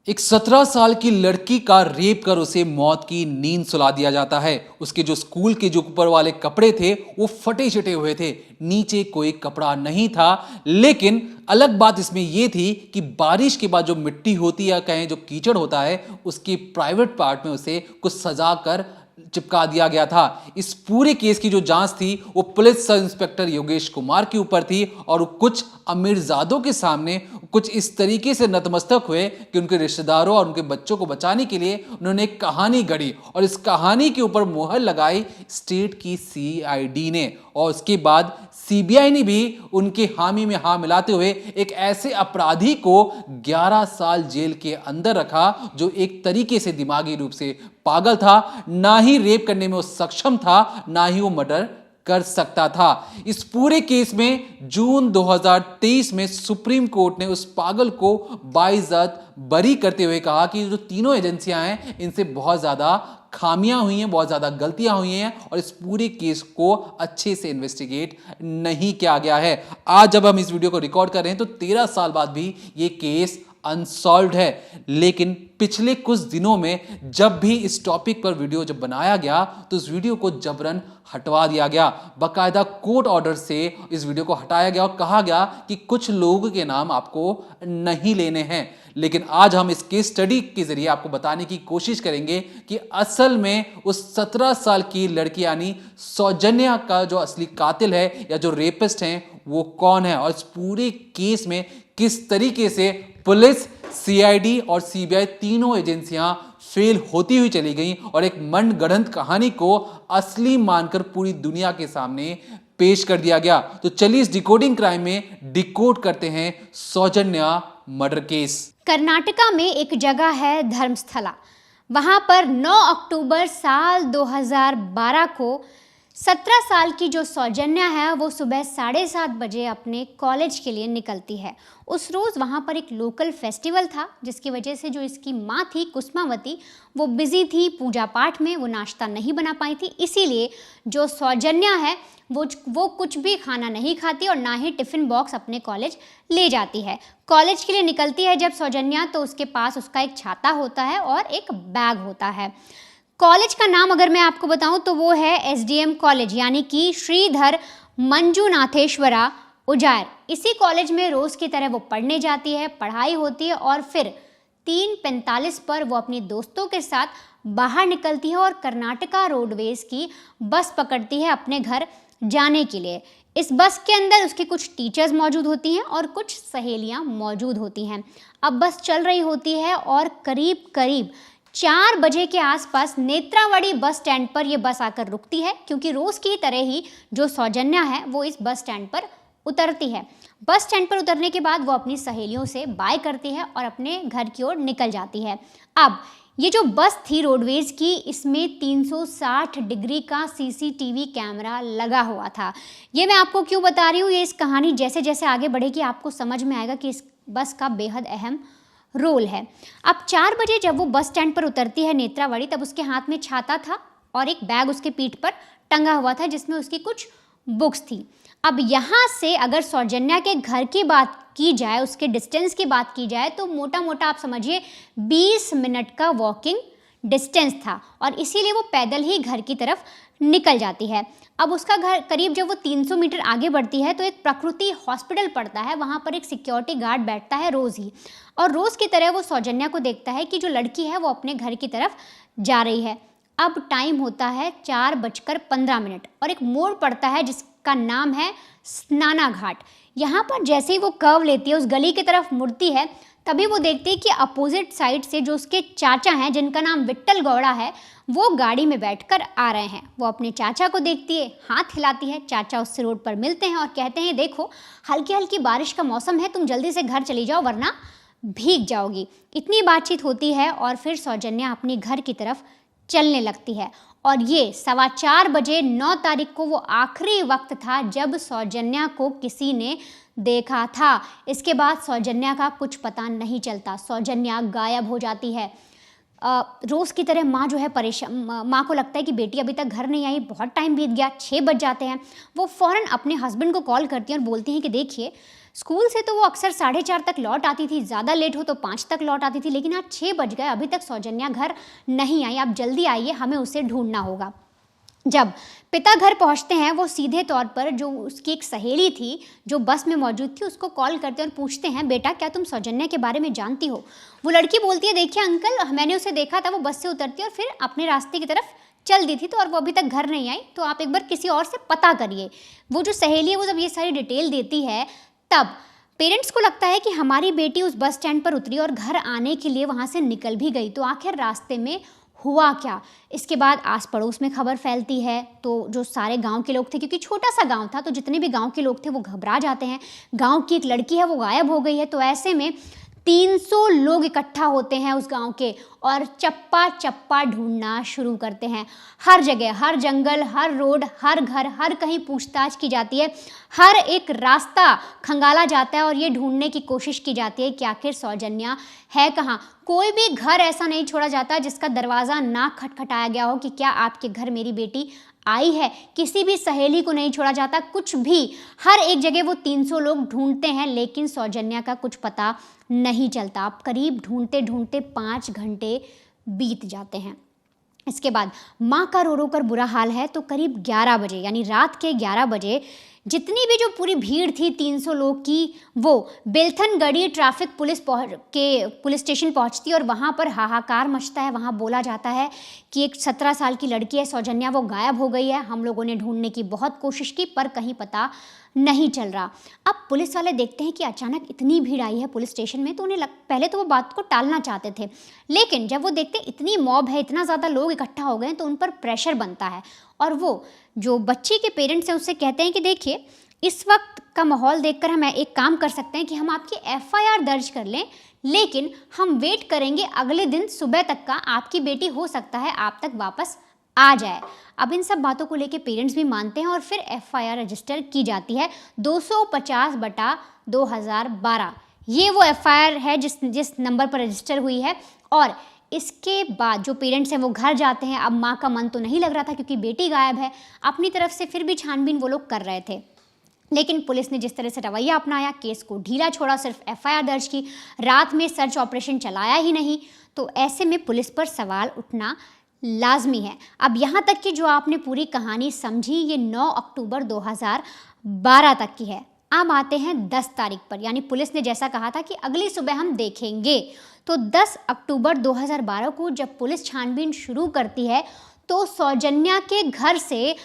एक 17 साल की लड़की का रेप कर उसे मौत की नींद सुला दिया जाता है। उसके जो स्कूल के जो ऊपर वाले कपड़े थे वो फटे चिटे हुए थे, नीचे कोई कपड़ा नहीं था। लेकिन अलग बात इसमें यह थी कि बारिश के बाद जो मिट्टी होती है या कहें जो कीचड़ होता है उसके प्राइवेट पार्ट में उसे कुछ सजा कर चिपका दिया गया था। इस पूरे केस की जो जांच थी वो police sub inspector Yogesh Kumar के ऊपर थी और कुछ अमीरजादों के सामने कुछ इस तरीके से नतमस्तक हुए कि उनके रिश्तेदारों और उनके बच्चों को बचाने के लिए उन्होंने एक कहानी गढ़ी और इस कहानी के ऊपर मोहर लगाई स्टेट की सीआईडी ने, और उसके बाद सीबीआई ने भी उनके हामी में हाँ मिलाते हुए एक ऐसे अपराधी को 11 साल जेल के अंदर रखा जो एक तरीके से दिमागी रूप से पागल था। ना ही रेप करने में वो सक्षम था, ना ही वो मर्डर कर सकता था। इस पूरे केस में जून 2023 में सुप्रीम कोर्ट ने उस पागल को बाइज्जत बरी करते हुए कहा कि जो तीनों एजेंसियां हैं इनसे बहुत ज्यादा खामियां हुई हैं, बहुत ज्यादा गलतियां हुई हैं और इस पूरे केस को अच्छे से इन्वेस्टिगेट नहीं किया गया है। आज जब हम इस वीडियो को रिकॉर्ड कर रहे हैं तो 13 साल बाद भी ये केस अनसॉल्व्ड है। लेकिन पिछले कुछ दिनों में जब भी इस टॉपिक पर वीडियो जब बनाया गया तो इस वीडियो को जबरन हटवा दिया गया। बाकायदा कोर्ट ऑर्डर से इस वीडियो को हटाया गया और कहा गया कि कुछ लोगों के नाम आपको नहीं लेने हैं। लेकिन आज हम इस केस स्टडी के जरिए आपको बताने की कोशिश करेंगे कि असल में उस 17 साल की लड़की यानी सौजन्या का जो असली कातिल है या जो रेपिस्ट हैं वो कौन है और इस पूरे केस में किस तरीके से पुलिस, सीआईडी और सीबीआई तीनों एजेंसियां फेल होती हुई चली गई और एक मनगढ़ंत कहानी को असली मानकर पूरी दुनिया के सामने पेश कर दिया गया। तो चलिए इस डिकोडिंग क्राइम में डिकोड करते हैं सौजन्या मर्डर केस। कर्नाटका में एक जगह है धर्मस्थला। वहां पर 9 अक्टूबर साल 2012 को 17 साल की जो सौजन्या है वो सुबह 7:30 बजे अपने कॉलेज के लिए निकलती है। उस रोज़ वहाँ पर एक लोकल फेस्टिवल था जिसकी वजह से जो इसकी माँ थी कुसुमावती वो बिज़ी थी पूजा पाठ में, वो नाश्ता नहीं बना पाई थी। इसीलिए जो सौजन्या है वो कुछ भी खाना नहीं खाती और ना ही टिफ़िन बॉक्स अपने कॉलेज ले जाती है। कॉलेज के लिए निकलती है जब सौजन्या तो उसके पास उसका एक छाता होता है और एक बैग होता है। कॉलेज का नाम अगर मैं आपको बताऊं तो वो है एसडीएम कॉलेज यानी कि श्रीधर मंजुनाथेश्वरा उजायर। इसी कॉलेज में रोज़ की तरह वो पढ़ने जाती है, पढ़ाई होती है और फिर 3:45 पर वो अपनी दोस्तों के साथ बाहर निकलती है और कर्नाटका रोडवेज की बस पकड़ती है अपने घर जाने के लिए। इस बस के अंदर उसकी कुछ टीचर्स मौजूद होती हैं और कुछ सहेलियां मौजूद होती हैं। अब बस चल रही होती है और करीब करीब 4 बजे के आसपास नेत्रावड़ी बस स्टैंड पर यह बस आकर रुकती है, क्योंकि रोज़ की तरह ही जो सौजन्या है वो इस बस स्टैंड पर उतरती है। बस स्टैंड पर उतरने के बाद वो अपनी सहेलियों से बाय करती है और अपने घर की ओर निकल जाती है। अब ये जो बस थी रोडवेज की, इसमें 360 डिग्री का सीसीटीवी कैमरा लगा हुआ था। ये मैं आपको क्यों बता रही हूँ, ये इस कहानी जैसे जैसे आगे बढ़ेगी आपको समझ में आएगा कि इस बस का बेहद अहम रोल है। अब 4 बजे जब वो बस स्टैंड पर उतरती है नेत्रावड़ी, तब उसके हाथ में छाता था और एक बैग उसके पीठ पर टंगा हुआ था जिसमें उसकी कुछ बुक्स थी। अब यहाँ से अगर सौजन्या के घर की बात की जाए, उसके डिस्टेंस की बात की जाए तो मोटा मोटा आप समझिए 20 मिनट का वॉकिंग डिस्टेंस था और इसीलिए वो पैदल ही घर की तरफ निकल जाती है। अब उसका घर करीब जब वो 300 मीटर आगे बढ़ती है तो एक प्रकृति हॉस्पिटल पड़ता है, वहाँ पर एक सिक्योरिटी गार्ड बैठता है रोज़ ही, और रोज़ की तरह वो सौजन्या को देखता है कि जो लड़की है वो अपने घर की तरफ जा रही है। अब टाइम होता है 4:15 और एक मोड़ पड़ता है जिसका नाम है स्नाना घाट। यहाँ पर जैसे ही वो कर्व लेती है, उस गली की तरफ मुड़ती है, तभी वो देखती है कि अपोजिट साइड से जो उसके चाचा हैं जिनका नाम विट्ठल गौड़ा है वो गाड़ी में बैठकर आ रहे हैं। वो अपने चाचा को देखती है, हाथ हिलाती है, चाचा उससे रोड पर मिलते हैं और कहते हैं देखो हल्की हल्की बारिश का मौसम है, तुम जल्दी से घर चली जाओ वरना भीग जाओगी। इतनी बातचीत होती है और फिर सौजन्या अपने घर की तरफ चलने लगती है और ये 4:15 बजे 9 तारीख को वो आखिरी वक्त था जब सौजन्या को किसी ने देखा था। इसके बाद सौजन्या का कुछ पता नहीं चलता, सौजन्या गायब हो जाती है। रोज़ की तरह माँ जो है परेशान, माँ को लगता है कि बेटी अभी तक घर नहीं आई, बहुत टाइम बीत गया, 6 बज जाते हैं। वो फ़ौरन अपने हस्बैंड को कॉल करती हैं और बोलती हैं कि देखिए स्कूल से तो वो अक्सर 4:30 तक लौट आती थी, ज़्यादा लेट हो तो 5 तक लौट आती थी, लेकिन आज 6 बज गए, अभी तक सौजन्या घर नहीं आई। आप जल्दी आइए, हमें उसे ढूंढना होगा। जब पिता घर पहुंचते हैं, वो सीधे तौर पर जो उसकी एक सहेली थी जो बस में मौजूद थी उसको कॉल करते हैं और पूछते हैं, बेटा क्या तुम सौजन्या के बारे में जानती हो? वो लड़की बोलती है, देखिए अंकल, मैंने उसे देखा था, वो बस से उतरती और फिर अपने रास्ते की तरफ चल दी थी, तो और वो अभी तक घर नहीं आई, तो आप एक बार किसी और से पता करिए। वो जो सहेली है वो जब ये सारी डिटेल देती है, तब पेरेंट्स को लगता है कि हमारी बेटी उस बस स्टैंड पर उतरी और घर आने के लिए वहाँ से निकल भी गई, तो आखिर रास्ते में हुआ क्या? इसके बाद आस पड़ोस में खबर फैलती है, तो जो सारे गांव के लोग थे, क्योंकि छोटा सा गांव था, तो जितने भी गांव के लोग थे वो घबरा जाते हैं। गांव की एक लड़की है वो गायब हो गई है, तो ऐसे में 300 लोग इकट्ठा होते हैं उस गांव के और चप्पा चप्पा ढूंढना शुरू करते हैं। हर जगह, हर जंगल, हर रोड, हर घर, हर कहीं पूछताछ की जाती है, हर एक रास्ता खंगाला जाता है और ये ढूंढने की कोशिश की जाती है कि आखिर सौजन्या है कहाँ। कोई भी घर ऐसा नहीं छोड़ा जाता जिसका दरवाज़ा ना खटखटाया गया हो कि क्या आपके घर मेरी बेटी आई है। किसी भी सहेली को नहीं छोड़ा जाता, कुछ भी, हर एक जगह वो 300 लोग ढूंढते हैं, लेकिन सौजन्या का कुछ पता नहीं चलता। अब करीब ढूंढते ढूंढते 5 घंटे बीत जाते हैं। इसके बाद माँ का रो रो कर बुरा हाल है, तो करीब 11 बजे, यानी रात के 11 बजे जितनी भी जो पूरी भीड़ थी 300 लोग की, वो बेलथनगढ़ी ट्रैफिक पुलिस स्टेशन पहुंचती है और वहाँ पर हाहाकार मचता है। वहाँ बोला जाता है कि एक 17 साल की लड़की है सौजन्या, वो गायब हो गई है, हम लोगों ने ढूंढने की बहुत कोशिश की पर कहीं पता नहीं चल रहा। अब पुलिस वाले देखते हैं कि अचानक इतनी भीड़ आई है पुलिस स्टेशन में, तो उन्हें पहले तो वो बात को टालना चाहते थे, लेकिन जब वो देखते हैं इतनी मॉब है, इतना ज़्यादा लोग इकट्ठा हो गए हैं, तो उन पर प्रेशर बनता है और वो जो बच्ची के पेरेंट्स हैं उससे कहते हैं कि देखिए इस वक्त का माहौल देखकर हम एक काम कर सकते हैं कि हम आपकी FIR दर्ज कर लें, लेकिन हम वेट करेंगे अगले दिन सुबह तक का, आपकी बेटी हो सकता है आप तक वापस आ जाए। अब इन सब बातों को लेके पेरेंट्स भी मानते हैं और फिर FIR रजिस्टर की जाती है 250/2012। ये वो FIR है जिस नंबर पर रजिस्टर हुई है। और इसके बाद जो पेरेंट्स हैं वो घर जाते हैं। अब माँ का मन तो नहीं लग रहा था क्योंकि बेटी गायब है, अपनी तरफ से फिर भी छानबीन वो लोग कर रहे थे, लेकिन पुलिस ने जिस तरह से रवैया अपनाया, केस को ढीला छोड़ा, सिर्फ FIR दर्ज की, रात में सर्च ऑपरेशन चलाया ही नहीं, तो ऐसे में पुलिस पर सवाल उठना लाजमी है। अब यहाँ तक कि जो आपने पूरी कहानी समझी, ये 9 अक्टूबर 2012 तक की है। अब आते हैं 10 तारीख पर, यानी पुलिस ने जैसा कहा था कि अगली सुबह हम देखेंगे, तो 10 अक्टूबर 2012 को जब पुलिस छानबीन शुरू करती है, तो सौजन्या के घर से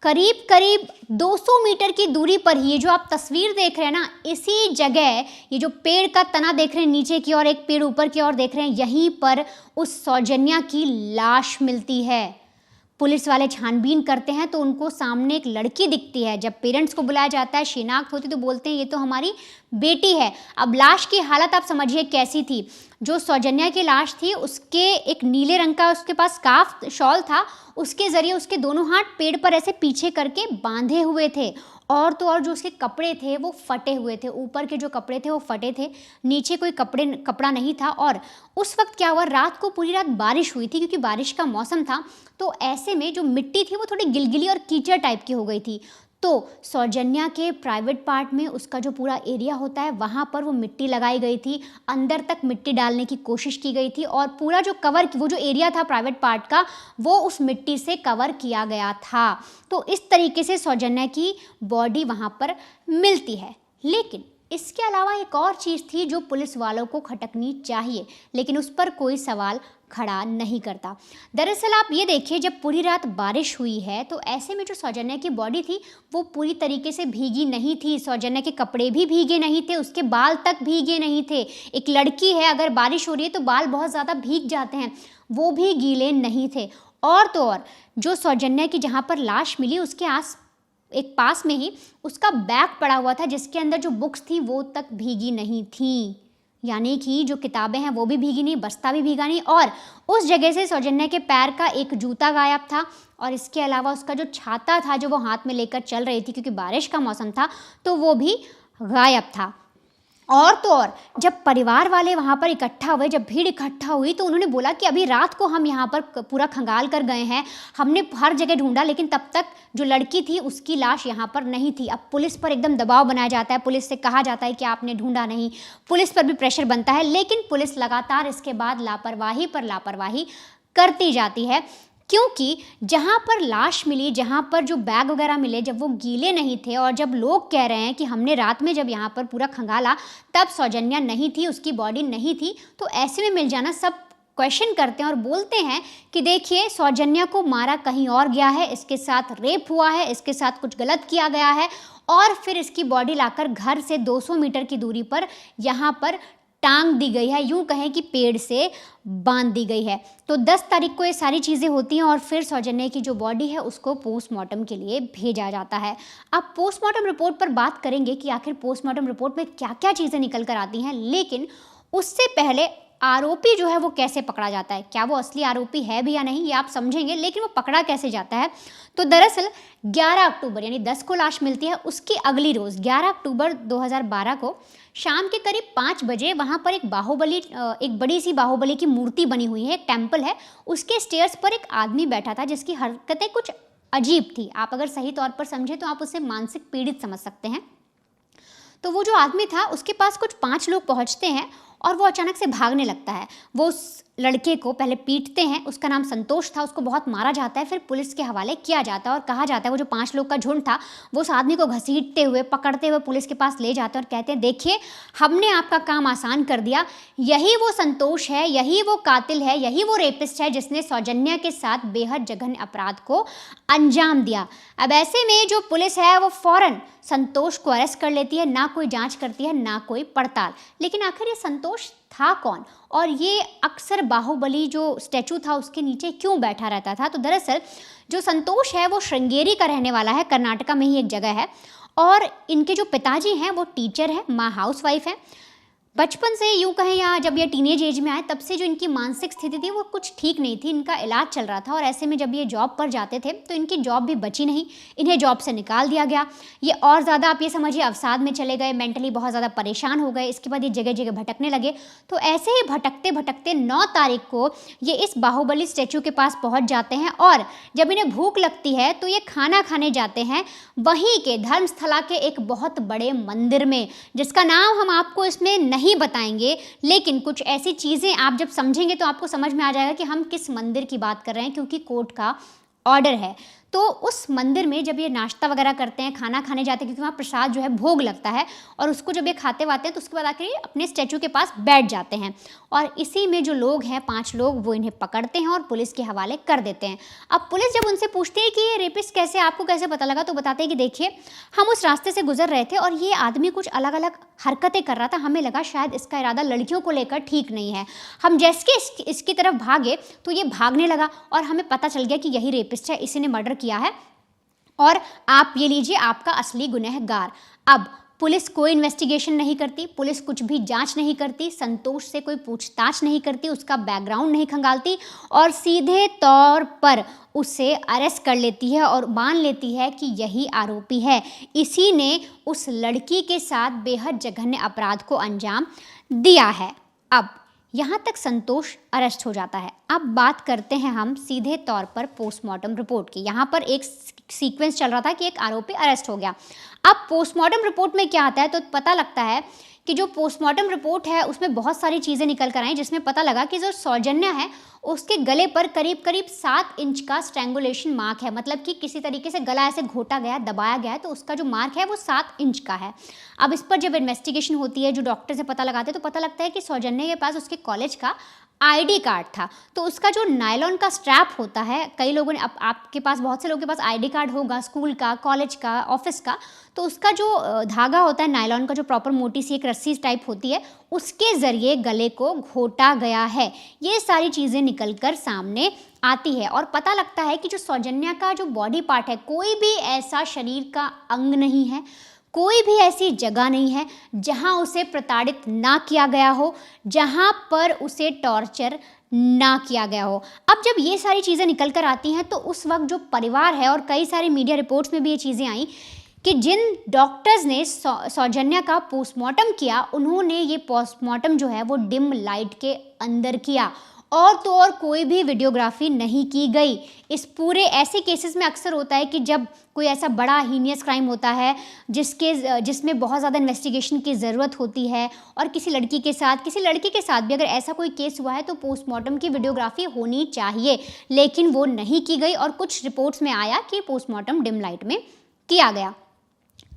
करीब 200 मीटर की दूरी पर ही, ये जो आप तस्वीर देख रहे हैं ना, इसी जगह ये जो पेड़ का तना देख रहे हैं नीचे की ओर, एक पेड़ ऊपर की ओर देख रहे हैं, यहीं पर उस सौजन्या की लाश मिलती है। पुलिस वाले छानबीन करते हैं तो उनको सामने एक लड़की दिखती है। जब पेरेंट्स को बुलाया जाता है, शिनाख्त होती, तो बोलते हैं ये तो हमारी बेटी है। अब लाश की हालत आप समझिए कैसी थी। जो सौजन्या की लाश थी उसके एक नीले रंग का उसके पास स्कार्फ शॉल था, उसके ज़रिए उसके दोनों हाथ पेड़ पर ऐसे पीछे करके बांधे हुए थे, और तो और जो उसके कपड़े थे वो फटे हुए थे, ऊपर के जो कपड़े थे वो फटे थे, नीचे कोई कपड़ा नहीं था। और उस वक्त क्या हुआ, रात को पूरी रात बारिश हुई थी, क्योंकि बारिश का मौसम था, तो ऐसे में जो मिट्टी थी वो थोड़ी गिलगिली और कीचड़ टाइप की हो गई थी। तो सौजन्या के प्राइवेट पार्ट में उसका जो पूरा एरिया होता है वहाँ पर वो मिट्टी लगाई गई थी, अंदर तक मिट्टी डालने की कोशिश की गई थी, और पूरा जो वो जो एरिया था प्राइवेट पार्ट का, वो उस मिट्टी से कवर किया गया था। तो इस तरीके से सौजन्या की बॉडी वहाँ पर मिलती है। लेकिन इसके अलावा एक और चीज़ थी जो पुलिस वालों को खटकनी चाहिए, लेकिन उस पर कोई सवाल खड़ा नहीं करता। दरअसल आप ये देखिए, जब पूरी रात बारिश हुई है तो ऐसे में जो सौजन्या की बॉडी थी वो पूरी तरीके से भीगी नहीं थी, सौजन्या के कपड़े भी भीगे नहीं थे, उसके बाल तक भीगे नहीं थे। एक लड़की है, अगर बारिश हो रही है तो बाल बहुत ज़्यादा भीग जाते हैं, वो भी गीले नहीं थे। और तो और जो सौजन्या की जहाँ पर लाश मिली उसके एक पास में ही उसका बैग पड़ा हुआ था, जिसके अंदर जो बुक्स थी वो तक भीगी नहीं थी, यानी कि जो किताबें हैं वो भी भीगी नहीं, बस्ता भी भीगा नहीं। और उस जगह से सौजन्या के पैर का एक जूता गायब था, और इसके अलावा उसका जो छाता था जो वो हाथ में लेकर चल रही थी, क्योंकि बारिश का मौसम था, तो वो भी गायब था। और तो और जब परिवार वाले वहाँ पर इकट्ठा हुए, जब भीड़ इकट्ठा हुई, तो उन्होंने बोला कि अभी रात को हम यहाँ पर पूरा खंगाल कर गए हैं, हमने हर जगह ढूंढा, लेकिन तब तक जो लड़की थी उसकी लाश यहाँ पर नहीं थी। अब पुलिस पर एकदम दबाव बनाया जाता है, पुलिस से कहा जाता है कि आपने ढूंढा नहीं, पुलिस पर भी प्रेशर बनता है, लेकिन पुलिस लगातार इसके बाद लापरवाही पर लापरवाही करती जाती है। क्योंकि जहाँ पर लाश मिली, जहाँ पर जो बैग वगैरह मिले, जब वो गीले नहीं थे और जब लोग कह रहे हैं कि हमने रात में जब यहाँ पर पूरा खंगाला तब सौजन्या नहीं थी, उसकी बॉडी नहीं थी, तो ऐसे में मिल जाना, सब क्वेश्चन करते हैं और बोलते हैं कि देखिए सौजन्या को मारा कहीं और गया है, इसके साथ रेप हुआ है, इसके साथ कुछ गलत किया गया है और फिर इसकी बॉडी लाकर घर से 200 मीटर की दूरी पर यहाँ पर टांग दी गई है, यूं कहें कि पेड़ से बांध दी गई है। तो 10 तारीख को ये सारी चीज़ें होती हैं और फिर सौजन्या की जो बॉडी है उसको पोस्टमार्टम के लिए भेजा जाता है। अब पोस्टमार्टम रिपोर्ट पर बात करेंगे कि आखिर पोस्टमार्टम रिपोर्ट में क्या क्या चीज़ें निकल कर आती हैं, लेकिन उससे पहले आरोपी जो है वो कैसे पकड़ा जाता है, क्या वो असली आरोपी है भी या नहीं, ये आप समझेंगे, लेकिन वो पकड़ा कैसे जाता है। तो दरअसल 11 अक्टूबर यानी 10 को लाश मिलती है, उसकी अगली रोज़ 11 अक्टूबर 2012 को शाम के करीब 5 बजे वहाँ पर एक बड़ी सी बाहुबली की मूर्ति बनी हुई है, एक टेम्पल है, उसके स्टेयर्स पर एक आदमी बैठा था जिसकी हरकतें कुछ अजीब थी। आप अगर सही तौर पर समझें तो आप उसे मानसिक पीड़ित समझ सकते हैं। तो वो जो आदमी था उसके पास कुछ 5 लोग पहुंचते हैं और वो अचानक से भागने लगता है। वो उस लड़के को पहले पीटते हैं, उसका नाम संतोष था, उसको बहुत मारा जाता है, फिर पुलिस के हवाले किया जाता है और कहा जाता है वो जो 5 लोग का झुंड था वो उस आदमी को घसीटते हुए पकड़ते हुए पुलिस के पास ले जाते हैं और कहते हैं देखिए हमने आपका काम आसान कर दिया, यही वो संतोष है, यही वो कातिल है, यही वो रेपिस्ट है जिसने सौजन्या के साथ बेहद जघन्य अपराध को अंजाम दिया। अब ऐसे में जो पुलिस है वो फौरन संतोष को अरेस्ट कर लेती है, ना कोई जांच करती है ना कोई पड़ताल। लेकिन आखिर ये संतोष था कौन और ये अक्सर बाहुबली जो स्टैचू था उसके नीचे क्यों बैठा रहता था। तो दरअसल जो संतोष है वो श्रृंगेरी का रहने वाला है, कर्नाटका में ही एक जगह है, और इनके जो पिताजी हैं वो टीचर हैं, माँ हाउसवाइफ है। बचपन से यूँ कहें या जब ये टीनेज एज में आए तब से जो इनकी मानसिक स्थिति थी वो कुछ ठीक नहीं थी, इनका इलाज चल रहा था और ऐसे में जब ये जॉब पर जाते थे तो इनकी जॉब भी बची नहीं, इन्हें जॉब से निकाल दिया गया। ये और ज़्यादा आप ये समझिए अवसाद में चले गए, मेंटली बहुत ज़्यादा परेशान हो गए। इसके बाद ये जगह जगह भटकने लगे। तो ऐसे ही भटकते भटकते 9 तारीख को ये इस बाहुबली स्टैचू के पास पहुँच जाते हैं और जब इन्हें भूख लगती है तो ये खाना खाने जाते हैं वहीं के धर्मस्थला के एक बहुत बड़े मंदिर में, जिसका नाम हम आपको इसमें नहीं बताएंगे, लेकिन कुछ ऐसी चीज़ें आप जब समझेंगे तो आपको समझ में आ जाएगा कि हम किस मंदिर की बात कर रहे हैं, क्योंकि कोर्ट का ऑर्डर है। तो उस मंदिर में जब ये नाश्ता वगैरह करते हैं, खाना खाने जाते हैं, क्योंकि वहाँ प्रसाद जो है भोग लगता है, और उसको जब ये खाते वाते हैं तो उसके बाद आकर ये अपने स्टैचू के पास बैठ जाते हैं और इसी में जो लोग हैं 5 लोग वो इन्हें पकड़ते हैं और पुलिस के हवाले कर देते हैं। अब पुलिस जब उनसे पूछती है कि ये रेपिस्ट कैसे, आपको कैसे पता लगा, तो बताते हैं कि देखिए हम उस रास्ते से गुजर रहे थे और ये आदमी कुछ अलग अलग हरकतें कर रहा था, हमें लगा शायद इसका इरादा लड़कियों को लेकर ठीक नहीं है। हम जैसे इसकी तरफ भागे तो ये भागने लगा और हमें पता चल गया कि यही रेपिस्ट है, इसी ने मर्डर किया है और आप ये लीजिए आपका असली गुनहगार। अब पुलिस कोई इन्वेस्टिगेशन नहीं करती, पुलिस कुछ भी जांच नहीं करती, संतोष से कोई पूछताछ नहीं करती, उसका बैकग्राउंड नहीं खंगालती और सीधे तौर पर उसे अरेस्ट कर लेती है और मान लेती है कि यही आरोपी है, इसी ने उस लड़की के साथ बेहद जघन्य अपराध को अंजाम दिया है। अब यहाँ तक संतोष अरेस्ट हो जाता है। अब बात करते हैं हम सीधे तौर पर पोस्टमार्टम रिपोर्ट की। यहाँ पर एक सीक्वेंस चल रहा था कि एक आरोपी अरेस्ट हो गया। अब पोस्टमार्टम रिपोर्ट में क्या आता है तो पता लगता है कि जो पोस्टमार्टम रिपोर्ट है उसमें बहुत सारी चीज़ें निकल कर आई, जिसमें पता लगा कि जो सौजन्या है उसके गले पर करीब करीब 7 इंच का स्ट्रैंगुलेशन मार्क है, मतलब कि किसी तरीके से गला ऐसे घोटा गया, दबाया गया है, तो उसका जो मार्क है वो 7 इंच का है। अब इस पर जब इन्वेस्टिगेशन होती है, जो डॉक्टर से पता लगाते हैं, तो पता लगता है कि सौजन्या के पास उसके कॉलेज का आईडी कार्ड था। तो उसका जो नायलॉन का स्ट्रैप होता है, कई लोगों ने आपके पास बहुत से लोगों के पास आईडी कार्ड होगा, स्कूल का, कॉलेज का, ऑफिस का, तो उसका जो धागा होता है नायलॉन का, जो प्रॉपर मोटी सी एक रस्सी टाइप होती है, उसके ज़रिए गले को घोटा गया है। ये सारी चीज़ें निकलकर सामने आती है और पता लगता है कि जो सौजन्या का जो बॉडी पार्ट है, कोई भी ऐसा शरीर का अंग नहीं है, कोई भी ऐसी जगह नहीं है जहां उसे प्रताड़ित ना किया गया हो, जहां पर उसे टॉर्चर ना किया गया हो। अब जब ये सारी चीज़ें निकल कर आती हैं तो उस वक्त जो परिवार है, और कई सारी मीडिया रिपोर्ट्स में भी ये चीज़ें आई कि जिन डॉक्टर्स ने सौजन्या का पोस्टमार्टम किया, उन्होंने ये पोस्टमार्टम जो है वो डिम लाइट के अंदर किया और तो और कोई भी वीडियोग्राफी नहीं की गई। इस पूरे ऐसे केसेस में अक्सर होता है कि जब कोई ऐसा बड़ा हीनियस क्राइम होता है जिसमें बहुत ज़्यादा इन्वेस्टिगेशन की ज़रूरत होती है और किसी लड़की के साथ भी अगर ऐसा कोई केस हुआ है तो पोस्टमार्टम की वीडियोग्राफी होनी चाहिए, लेकिन वो नहीं की गई और कुछ रिपोर्ट्स में आया कि पोस्टमार्टम डिम लाइट में किया गया।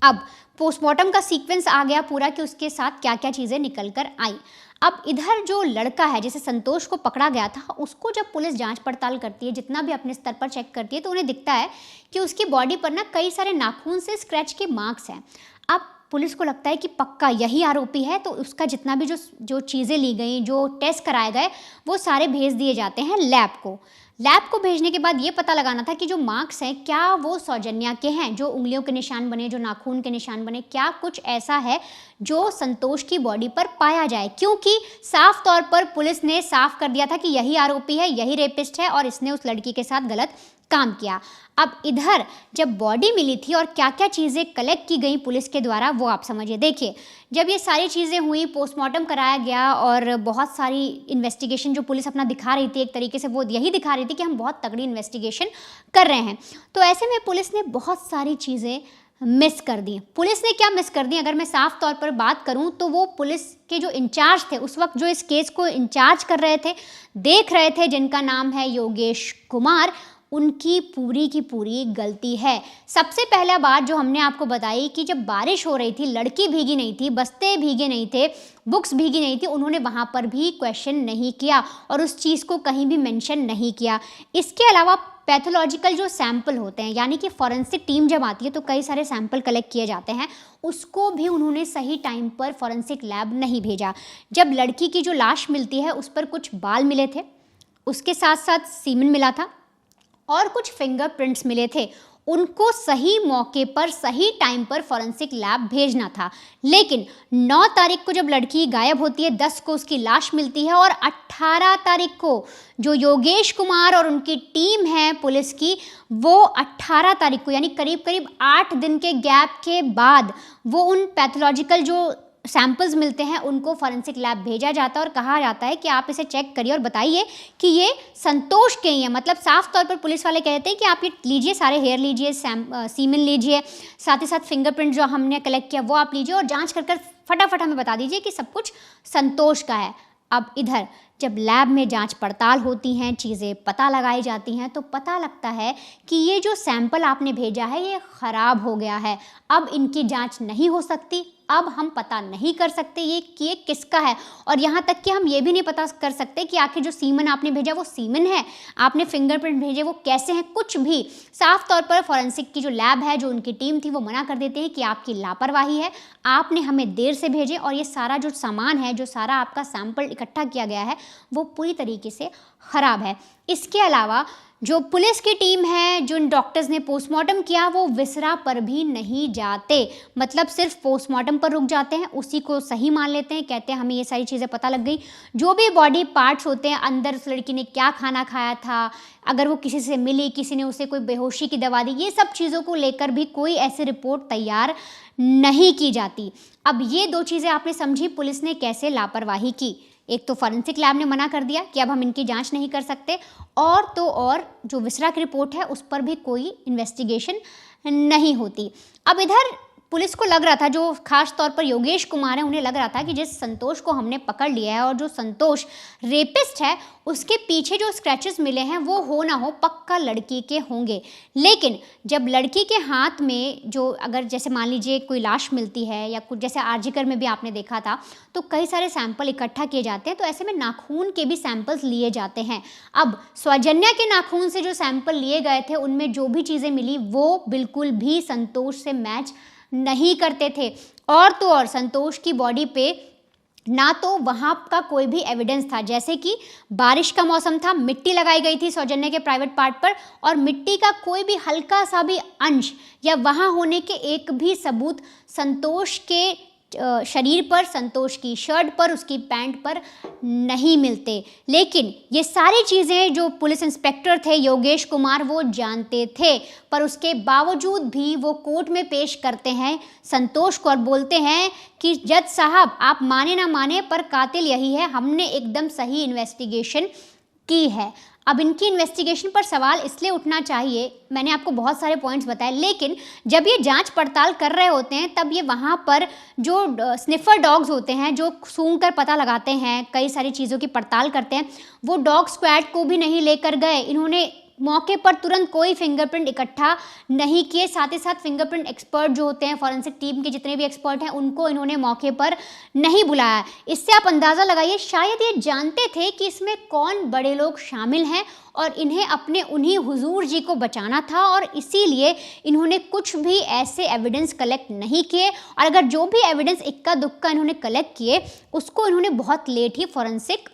अब पोस्टमार्टम का सीक्वेंस आ गया पूरा कि उसके साथ क्या क्या चीज़ें निकल कर आई। अब इधर जो लड़का है जिसे संतोष को पकड़ा गया था, उसको जब पुलिस जांच पड़ताल करती है, जितना भी अपने स्तर पर चेक करती है, तो उन्हें दिखता है कि उसकी बॉडी पर ना कई सारे नाखून से स्क्रैच के मार्क्स हैं। अब पुलिस को लगता है कि पक्का यही आरोपी है, तो उसका जितना भी जो चीज़ें ली गई, जो टेस्ट कराए गए, वो सारे भेज दिए जाते हैं लैब को भेजने के बाद ये पता लगाना था कि जो मार्क्स हैं क्या वो सौजन्या के हैं, जो उंगलियों के निशान बने, जो नाखून के निशान बने, क्या कुछ ऐसा है जो संतोष की बॉडी पर पाया जाए, क्योंकि साफ तौर पर पुलिस ने साफ कर दिया था कि यही आरोपी है, यही रेपिस्ट है और इसने उस लड़की के साथ गलत काम किया। अब इधर जब बॉडी मिली थी और क्या क्या चीज़ें कलेक्ट की गई पुलिस के द्वारा, वो आप समझिए। देखिए, जब ये सारी चीज़ें हुई, पोस्टमार्टम कराया गया और बहुत सारी इन्वेस्टिगेशन जो पुलिस अपना दिखा रही थी, एक तरीके से वो यही दिखा रही थी कि हम बहुत तगड़ी इन्वेस्टिगेशन कर रहे हैं, तो ऐसे में पुलिस ने बहुत सारी चीज़ें मिस कर दी। पुलिस ने क्या मिस कर दी, अगर मैं साफ तौर पर बात करूं तो वो पुलिस के जो इंचार्ज थे उस वक्त, जो इस केस को इंचार्ज कर रहे थे, देख रहे थे, जिनका नाम है योगेश कुमार, उनकी पूरी की पूरी गलती है। सबसे पहला बात जो हमने आपको बताई कि जब बारिश हो रही थी, लड़की भीगी नहीं थी, बस्ते भीगे नहीं थे, बुक्स भीगी नहीं थी, उन्होंने वहाँ पर भी क्वेश्चन नहीं किया और उस चीज़ को कहीं भी मेंशन नहीं किया। इसके अलावा पैथोलॉजिकल जो सैंपल होते हैं, यानी कि फॉरेंसिक टीम जब आती है तो कई सारे सैंपल कलेक्ट किए जाते हैं, उसको भी उन्होंने सही टाइम पर फॉरेंसिक लैब नहीं भेजा। जब लड़की की जो लाश मिलती है उस पर कुछ बाल मिले थे, उसके साथ साथ सीमेन मिला था और कुछ फिंगरप्रिंट्स मिले थे, उनको सही मौके पर सही टाइम पर फॉरेंसिक लैब भेजना था। लेकिन 9 तारीख को जब लड़की गायब होती है, 10 को उसकी लाश मिलती है और 18 तारीख को जो योगेश कुमार और उनकी टीम है पुलिस की, वो 18 तारीख को यानी करीब करीब 8 दिन के गैप के बाद वो उन पैथोलॉजिकल जो सैंपल्स मिलते हैं उनको फॉरेंसिक लैब भेजा जाता है और कहा जाता है कि आप इसे चेक करिए और बताइए कि ये संतोष के ही है। मतलब साफ तौर पर पुलिस वाले कहते हैं कि आप ये लीजिए, सारे हेयर लीजिए, सीमेन लीजिए, साथ ही साथ फिंगरप्रिंट जो हमने कलेक्ट किया वो आप लीजिए और जांच कर फटाफट हमें बता दीजिए कि सब कुछ संतोष का है। अब इधर जब लैब में जांच पड़ताल होती हैं, चीज़ें पता लगाई जाती हैं, तो पता लगता है कि ये जो सैंपल आपने भेजा है ये ख़राब हो गया है, अब इनकी जांच नहीं हो सकती, अब हम पता नहीं कर सकते ये किसका है, और यहाँ तक कि हम ये भी नहीं पता कर सकते कि आखिर जो सीमेन आपने भेजा वो सीमेन है, आपने फिंगरप्रिंट भेजे वो कैसे हैं, कुछ भी। साफ तौर पर फॉरेंसिक की जो लैब है, जो उनकी टीम थी, वो मना कर देते हैं कि आपकी लापरवाही है, आपने हमें देर से भेजे और ये सारा जो सामान है, जो सारा आपका सैंपल इकट्ठा किया गया है, वो पूरी तरीके से ख़राब है। इसके अलावा जो पुलिस की टीम है, जो डॉक्टर्स ने पोस्टमार्टम किया, वो विसरा पर भी नहीं जाते, मतलब सिर्फ पोस्टमार्टम पर रुक जाते हैं, उसी को सही मान लेते हैं, कहते हैं हमें ये सारी चीज़ें पता लग गई। जो भी बॉडी पार्ट्स होते हैं, अंदर उस लड़की ने क्या खाना खाया था, अगर वो किसी से मिली, किसी ने उसे कोई बेहोशी की दवा दी, ये सब चीज़ों को लेकर भी कोई ऐसी रिपोर्ट तैयार नहीं की जाती। अब ये 2 चीज़ें आपने समझी पुलिस ने कैसे लापरवाही की। एक तो फॉरेंसिक लैब ने मना कर दिया कि अब हम इनकी जांच नहीं कर सकते, और तो और जो विसरा की रिपोर्ट है उस पर भी कोई इन्वेस्टिगेशन नहीं होती। अब इधर पुलिस को लग रहा था, जो खास तौर पर योगेश कुमार है, उन्हें लग रहा था कि जिस संतोष को हमने पकड़ लिया है और जो संतोष रेपिस्ट है, उसके पीछे जो स्क्रैचेस मिले हैं वो हो ना हो पक्का लड़की के होंगे। लेकिन जब लड़की के हाथ में जो, अगर जैसे मान लीजिए कोई लाश मिलती है या कुछ, जैसे आरजीकर में भी आपने देखा था, तो कई सारे सैंपल इकट्ठा किए जाते हैं, तो ऐसे में नाखून के भी सैंपल्स लिए जाते हैं। अब सौजन्या के नाखून से जो सैंपल लिए गए थे, उनमें जो भी चीज़ें मिली वो बिल्कुल भी संतोष से मैच नहीं करते थे, और तो और संतोष की बॉडी पे ना तो वहाँ का कोई भी एविडेंस था, जैसे कि बारिश का मौसम था, मिट्टी लगाई गई थी सौजन्या के प्राइवेट पार्ट पर, और मिट्टी का कोई भी हल्का सा भी अंश या वहाँ होने के एक भी सबूत संतोष के शरीर पर, संतोष की शर्ट पर, उसकी पैंट पर नहीं मिलते। लेकिन ये सारी चीज़ें जो पुलिस इंस्पेक्टर थे योगेश कुमार वो जानते थे, पर उसके बावजूद भी वो कोर्ट में पेश करते हैं संतोष को और बोलते हैं कि जज साहब आप माने ना माने पर कातिल यही है, हमने एकदम सही इन्वेस्टिगेशन की है। अब इनकी इन्वेस्टिगेशन पर सवाल इसलिए उठना चाहिए, मैंने आपको बहुत सारे पॉइंट्स बताए, लेकिन जब ये जांच पड़ताल कर रहे होते हैं तब ये वहाँ पर जो स्निफर डॉग्स होते हैं जो सूंघ कर पता लगाते हैं, कई सारी चीज़ों की पड़ताल करते हैं, वो डॉग स्क्वाड को भी नहीं लेकर गए। इन्होंने मौके पर तुरंत कोई फिंगरप्रिंट इकट्ठा नहीं किए, साथ ही साथ फिंगरप्रिंट एक्सपर्ट जो होते हैं, फॉरेंसिक टीम के जितने भी एक्सपर्ट हैं, उनको इन्होंने मौके पर नहीं बुलाया। इससे आप अंदाज़ा लगाइए, शायद ये जानते थे कि इसमें कौन बड़े लोग शामिल हैं और इन्हें अपने उन्हीं हुजूर जी को बचाना था, और इसीलिए इन्होंने कुछ भी ऐसे एविडेंस कलेक्ट नहीं किए, और अगर जो भी एविडेंस इक्का दुक्का इन्होंने कलेक्ट किए उसको इन्होंने बहुत लेट ही फॉरेंसिक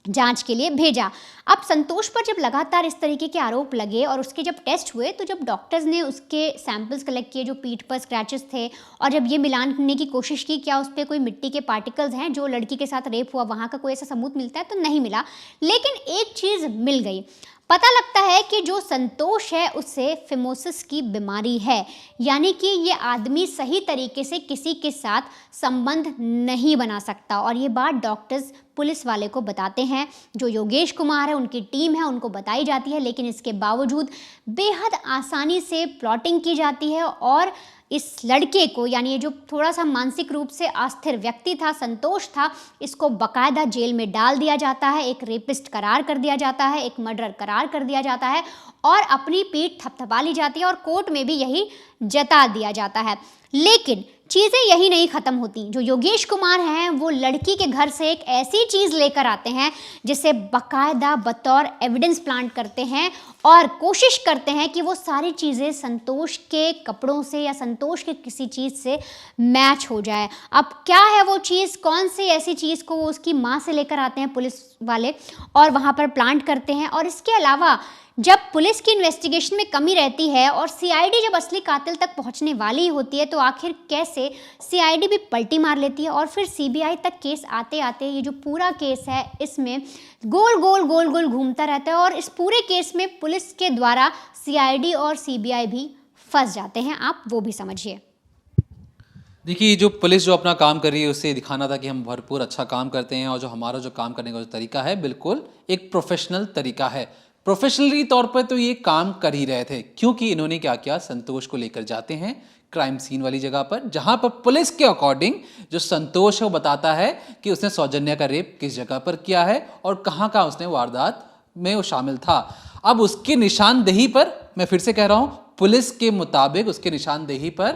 जांच के लिए भेजा। अब संतोष पर जब लगातार इस तरीके के आरोप लगे और उसके जब टेस्ट हुए तो जब डॉक्टर्स ने उसके सैंपल्स कलेक्ट किए जो पीठ पर स्क्रैचेस थे, और जब ये मिलान करने की कोशिश की क्या उस पर कोई मिट्टी के पार्टिकल्स हैं जो लड़की के साथ रेप हुआ वहाँ का कोई ऐसा सबूत मिलता है, तो नहीं मिला। लेकिन एक चीज़ मिल गई, पता लगता है कि जो संतोष है उससे फिमोसिस की बीमारी है, यानी कि ये आदमी सही तरीके से किसी के साथ संबंध नहीं बना सकता। और ये बात डॉक्टर्स पुलिस वाले को बताते हैं, जो योगेश कुमार है उनकी टीम है उनको बताई जाती है, लेकिन इसके बावजूद बेहद आसानी से प्लॉटिंग की जाती है और इस लड़के को, यानी ये जो थोड़ा सा मानसिक रूप से अस्थिर व्यक्ति था, संतोष था, इसको बकायदा जेल में डाल दिया जाता है, एक रेपिस्ट करार कर दिया जाता है, एक मर्डर करार कर दिया जाता है और अपनी पीठ थपथपा ली जाती है और कोर्ट में भी यही जता दिया जाता है। लेकिन चीज़ें यही नहीं ख़त्म होती। जो योगेश कुमार हैं वो लड़की के घर से एक ऐसी चीज़ लेकर आते हैं जिसे बकायदा बतौर एविडेंस प्लांट करते हैं और कोशिश करते हैं कि वो सारी चीज़ें संतोष के कपड़ों से या संतोष के किसी चीज़ से मैच हो जाए। अब क्या है वो चीज़, कौन सी ऐसी चीज़ को वो उसकी माँ से लेकर आते हैं पुलिस वाले और वहाँ पर प्लांट करते हैं। और इसके अलावा जब पुलिस की इन्वेस्टिगेशन में कमी रहती है और सीआईडी जब असली कातिल तक पहुंचने वाली होती है तो आखिर कैसे सीआईडी भी पलटी मार लेती है और फिर सीबीआई तक केस आते आते ये जो पूरा केस है इसमें गोल गोल घूमता रहता है और इस पूरे केस में पुलिस के द्वारा सीआईडी और सीबीआई भी फंस जाते हैं। आप वो भी समझिए। देखिए, जो पुलिस जो अपना काम कर रही है उसे दिखाना था कि हम भरपूर अच्छा काम करते हैं और जो हमारा जो काम करने का जो तरीका है बिल्कुल एक प्रोफेशनल तरीका है। प्रोफेशनली तौर पर तो ये काम कर ही रहे थे, क्योंकि इन्होंने क्या किया, संतोष को लेकर जाते हैं क्राइम सीन वाली जगह पर, जहां पर पुलिस के अकॉर्डिंग जो संतोष है वो बताता है कि उसने सौजन्या का रेप किस जगह पर किया है और कहां कहां उसने वारदात में वो शामिल था। अब उसकी निशानदेही पर, मैं फिर से कह रहा हूं, पुलिस के मुताबिक उसके निशानदेही पर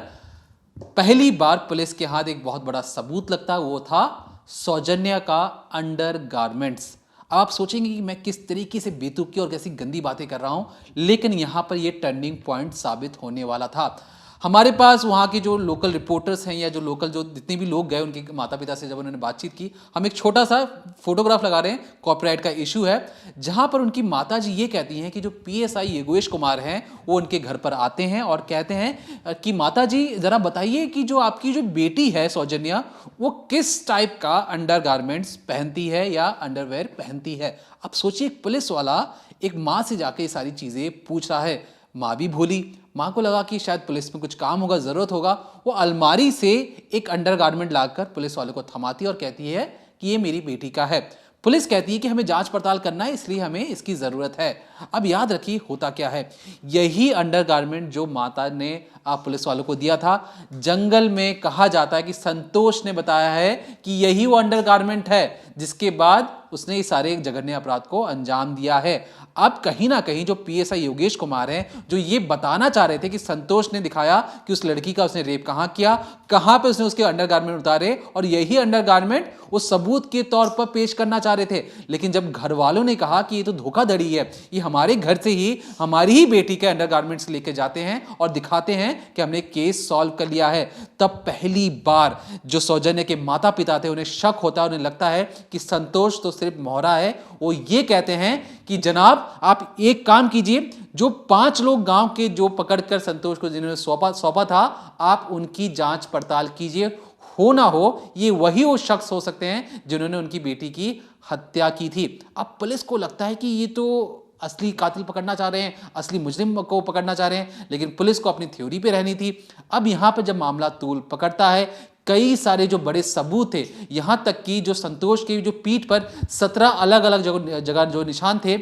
पहली बार पुलिस के हाथ एक बहुत बड़ा सबूत लगता है, वो था सौजन्या का अंडर गारमेंट्स। अब आप सोचेंगे कि मैं किस तरीके से बेतुकी और कैसी गंदी बातें कर रहा हूं, लेकिन यहां पर यह टर्निंग पॉइंट साबित होने वाला था। हमारे पास वहाँ के जो लोकल रिपोर्टर्स हैं या जो लोकल जो जितने भी लोग गए उनके माता पिता से जब उन्होंने बातचीत की, हम एक छोटा सा फोटोग्राफ लगा रहे हैं, कॉपीराइट का इशू है, जहाँ पर उनकी माता जी ये कहती हैं कि जो पीएसआई योगेश कुमार हैं वो उनके घर पर आते हैं और कहते हैं कि माता जी ज़रा बताइए कि जो आपकी जो बेटी है सौजन्या वो किस टाइप का अंडर गारमेंट्स पहनती है या अंडरवेयर पहनती है। अब सोचिए, एक पुलिस वाला एक माँ से जाके ये सारी चीज़ें पूछ रहा है। माँ भी भोली, माँ को लगा कि शायद पुलिस में कुछ काम होगा, ज़रूरत होगा, वो अलमारी से एक अंडरगारमेंट लाकर पुलिस वाले को थमाती है और कहती है कि ये मेरी बेटी का है। पुलिस कहती है कि हमें जांच पड़ताल करना है, इसलिए हमें इसकी ज़रूरत है। अब याद रखिए होता क्या है, यही अंडरगारमेंट जो माता ने आप पुलिस वालों को दिया था, जंगल में कहा जाता है कि संतोष ने बताया है कि यही वो अंडरगारमेंट है जिसके बाद उसने इस सारे जघन्य अपराध को अंजाम दिया है। अब कहीं ना कहीं जो पीएसआई योगेश कुमार हैं, जो ये बताना चाह रहे थे कि संतोष ने दिखाया कि उस लड़की का उसने रेप कहाँ किया, कहाँ पे उसने उसके अंडरगारमेंट उतारे और यही अंडरगारमेंट वो सबूत के तौर पर पेश करना चाह रहे थे। लेकिन जब घर वालों ने कहा कि ये तो धोखाधड़ी है, ये हमारे घर से ही हमारी ही बेटी के अंडरगारमेंट्स लेके जाते हैं और दिखाते हैं कि हमने केस सॉल्व कर लिया है, तब पहली बार जो सौजन्य के माता पिता थे उन्हें शक होता है, उन्हें लगता है कि संतोष तो सिर्फ मोहरा है। वो ये कहते हैं कि जनाब आप एक काम कीजिए, जो 5 लोग गांव के जो पकड़कर संतोष को जिन्होंने सौंपा था, आप उनकी जांच पड़ताल कीजिए, हो ना हो ये वही वो शख्स हो सकते हैं जिन्होंने उनकी बेटी की हत्या की थी। अब पुलिस को लगता है कि ये तो असली कातिल पकड़ना चाह रहे हैं, असली मुजरिम को पकड़ना चाह रहे हैं, लेकिन पुलिस को अपनी थ्योरी पे रहनी थी। अब यहाँ पर जब मामला तूल पकड़ता है, कई सारे जो बड़े सबूत थे, यहाँ तक कि जो संतोष की जो पीठ पर 17 अलग अलग जगह जो निशान थे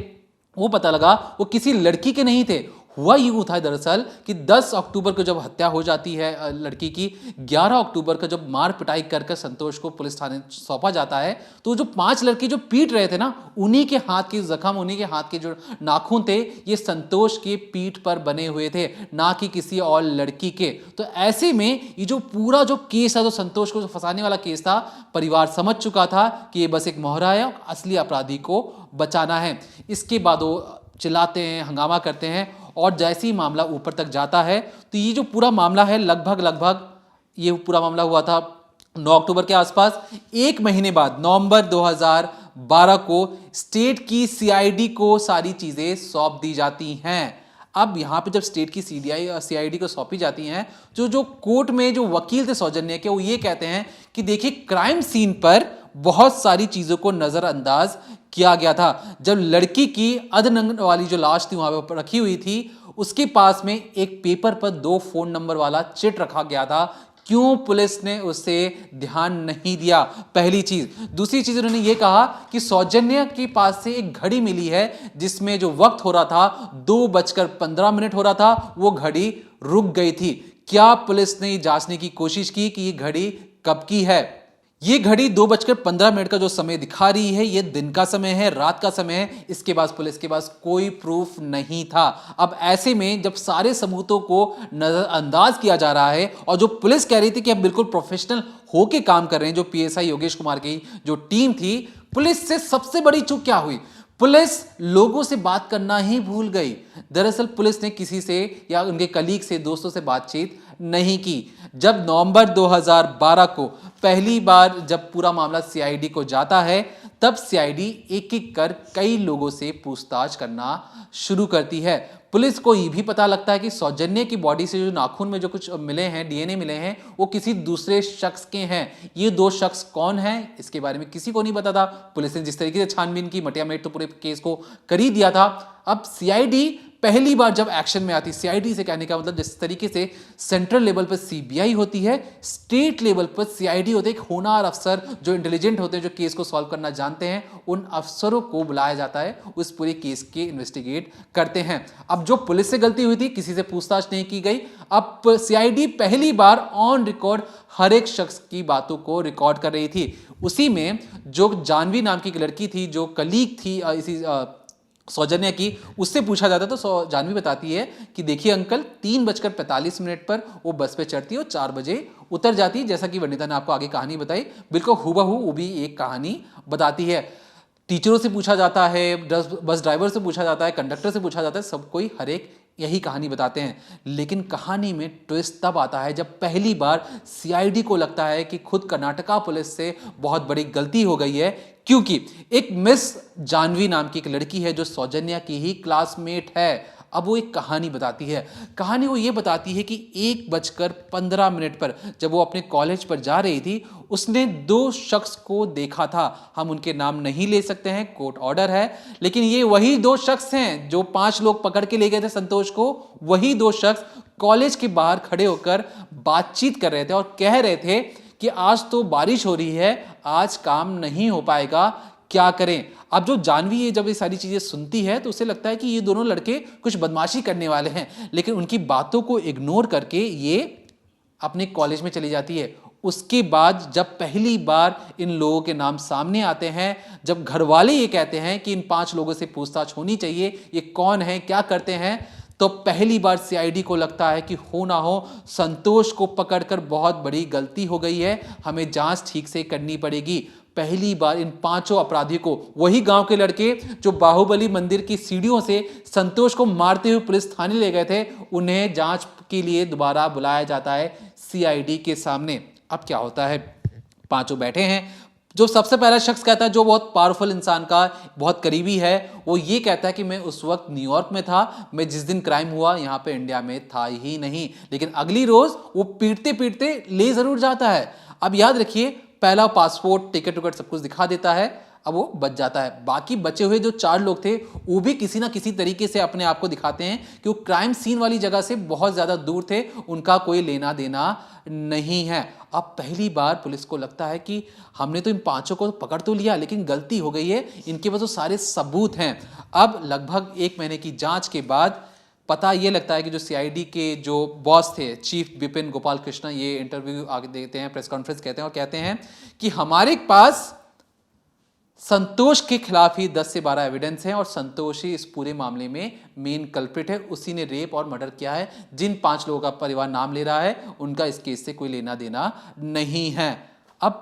वो पता लगा वो किसी लड़की के नहीं थे। हुआ यूं था दरअसल कि 10 अक्टूबर को जब हत्या हो जाती है लड़की की, 11 अक्टूबर को जब मार पिटाई कर संतोष को पुलिस थाने सौंपा जाता है, तो जो 5 लड़के जो पीट रहे थे ना, उन्हीं के हाथ के जख्म, उन्हीं के हाथ के जो नाखून थे, ये संतोष के पीठ पर बने हुए थे, ना कि किसी और लड़की के। तो ऐसे में ये जो पूरा जो केस था, जो संतोष को फंसाने वाला केस था, परिवार समझ चुका था कि ये बस एक मोहरा है, असली अपराधी को बचाना है। इसके बाद वो चिल्लाते हैं, हंगामा करते हैं, और जैसे ही मामला ऊपर तक जाता है तो ये जो पूरा मामला है लगभग ये पूरा मामला हुआ था 9 अक्टूबर के आसपास। एक महीने बाद नवंबर 2012 को स्टेट की सीआईडी को सारी चीजें सौंप दी जाती हैं। अब यहाँ पे जब स्टेट की सीआईडी को सौंपी जाती हैं, जो कोर्ट में जो वकील थे सौजन्या के, वो ये कहते हैं कि देखिए क्राइम सीन पर बहुत सारी चीजों को नजरअंदाज किया गया था। जब लड़की की अधनंग वाली जो लाश थी वहां पर रखी हुई थी, उसके पास में एक पेपर पर 2 फोन नंबर वाला चिट रखा गया था। क्यों पुलिस ने उसे ध्यान नहीं दिया? पहली चीज। दूसरी चीज उन्होंने ये कहा कि सौजन्या के पास से एक घड़ी मिली है जिसमें जो वक्त हो रहा था 2:15 हो रहा था, वो घड़ी रुक गई थी। क्या पुलिस ने जांचने की कोशिश की कि ये घड़ी कब की है? ये घड़ी 2:15 का जो समय दिखा रही है, ये दिन का समय है, रात का समय है। इसके पास पुलिस के पास कोई प्रूफ नहीं था। अब ऐसे में जब सारे सबूतों को नजरअंदाज किया जा रहा है, और जो पुलिस कह रही थी कि हम बिल्कुल प्रोफेशनल होके काम कर रहे हैं, जो पीएसआई योगेश कुमार की जो टीम थी, पुलिस से सबसे बड़ी चूक क्या हुई? पुलिस लोगों से बात करना ही भूल गई। दरअसल पुलिस ने किसी से या उनके कलीग से, दोस्तों से बातचीत नहीं की। जब नवंबर 2012 को पहली बार जब पूरा मामला सीआईडी को जाता है, तब सीआईडी एक एक कर कई लोगों से पूछताछ करना शुरू करती है। पुलिस को ये भी पता लगता है कि सौजन्या की बॉडी से जो नाखून में जो कुछ मिले हैं, डीएनए मिले हैं, वो किसी दूसरे शख्स के हैं। ये 2 शख्स कौन हैं, इसके बारे में किसी को नहीं पता था। पुलिस ने जिस तरीके से छानबीन की, मटिया-मेट तो पूरे केस को कर ही दिया था। अब सीआईडी पहली बार जब एक्शन में आती, सीआईडी से कहने का मतलब जिस तरीके से सेंट्रल लेवल पर सीबीआई होती है, स्टेट लेवल पर सीआईडी होते हैं। एक होनहार अफसर जो इंटेलिजेंट होते हैं, जो केस को सॉल्व करना जानते हैं, उन अफसरों को बुलाया जाता है, उस पूरे केस के इन्वेस्टिगेट करते हैं। अब जो पुलिस से गलती हुई थी, किसी से पूछताछ नहीं की गई। अब सीआईडी पहली बार ऑन रिकॉर्ड हर एक शख्स की बातों को रिकॉर्ड कर रही थी। उसी में जो जानवी नाम की एक लड़की थी, जो कलीग थी इसी सौजन्या की, उससे पूछा जाता तो जानवी बताती है कि देखिए अंकल, 3:45 पर वो बस पे चढ़ती है और 4 बजे उतर जाती है। जैसा कि वनिता ने आपको आगे कहानी बताई, बिल्कुल हूबहू वो भी एक कहानी बताती है। टीचरों से पूछा जाता है, बस ड्राइवर से पूछा जाता है, कंडक्टर से पूछा जाता है, सब कोई हर एक यही कहानी बताते हैं। लेकिन कहानी में ट्विस्ट तब आता है जब पहली बार सीआईडी को लगता है कि खुद कर्नाटका पुलिस से बहुत बड़ी गलती हो गई है, क्योंकि एक मिस जानवी नाम की एक लड़की है जो सौजन्या की ही क्लासमेट है। अब वो एक कहानी बताती है। कहानी वो ये बताती है कि 1:15 पर जब वो अपने कॉलेज पर जा रही थी, उसने 2 शख्स को देखा था। हम उनके नाम नहीं ले सकते हैं, कोर्ट ऑर्डर है, लेकिन ये वही 2 शख्स हैं जो 5 लोग पकड़ के ले गए थे संतोष को। वही 2 शख्स कॉलेज के बाहर खड़े होकर बातचीत कर रहे थे और कह रहे थे कि आज तो बारिश हो रही है, आज काम नहीं हो पाएगा, क्या करें। अब जो जानवी ये जब ये सारी चीजें सुनती है तो उसे लगता है कि ये दोनों लड़के कुछ बदमाशी करने वाले हैं, लेकिन उनकी बातों को इग्नोर करके ये अपने कॉलेज में चली जाती है। उसके बाद जब पहली बार इन लोगों के नाम सामने आते हैं, जब घर वाले ये कहते हैं कि इन 5 लोगों से पूछताछ होनी चाहिए, ये कौन है, क्या करते हैं, तो पहली बार सीआईडी को लगता है कि हो ना हो संतोष को पकड़कर बहुत बड़ी गलती हो गई है, हमें जांच ठीक से करनी पड़ेगी। पहली बार इन 5 अपराधियों को, वही गांव के लड़के जो बाहुबली मंदिर की सीढ़ियों से संतोष को मारते हुए पुलिस थाने ले गए थे, उन्हें जांच के लिए दोबारा बुलाया जाता है सीआईडी के सामने। अब क्या होता है, 5 बैठे हैं, जो सबसे पहला शख्स कहता है, जो बहुत पावरफुल इंसान का बहुत करीबी है, वो ये कहता है कि मैं उस वक्त न्यूयॉर्क में था, मैं जिस दिन क्राइम हुआ यहाँ पे इंडिया में था ही नहीं। लेकिन अगली रोज वो पीटते पीटते ले जरूर जाता है। अब याद रखिए, पहला पासपोर्ट, टिकट विकट सब कुछ दिखा देता है, अब वो बच जाता है। बाकी बचे हुए जो 4 लोग थे वो भी किसी ना किसी तरीके से अपने आप को दिखाते हैं कि वो क्राइम सीन वाली जगह से बहुत ज्यादा दूर थे, उनका कोई लेना देना नहीं है। अब पहली बार पुलिस को लगता है कि हमने तो इन 5 को पकड़ तो लिया, लेकिन गलती हो गई है, इनके पास तो सारे सबूत हैं। अब लगभग 1 महीने की जांच के बाद पता ये लगता है कि जो सीआईडी के जो बॉस थे, चीफ बिपिन गोपाल कृष्ण, ये इंटरव्यू आगे देते हैं, प्रेस कॉन्फ्रेंस कहते हैं और कहते हैं कि हमारे पास संतोष के खिलाफ ही 10 से 12 एविडेंस हैं और संतोष ही इस पूरे मामले में मेन कल्प्रिट है, उसी ने रेप और मर्डर किया है। जिन 5 लोगों का परिवार नाम ले रहा है, उनका इस केस से कोई लेना देना नहीं है। अब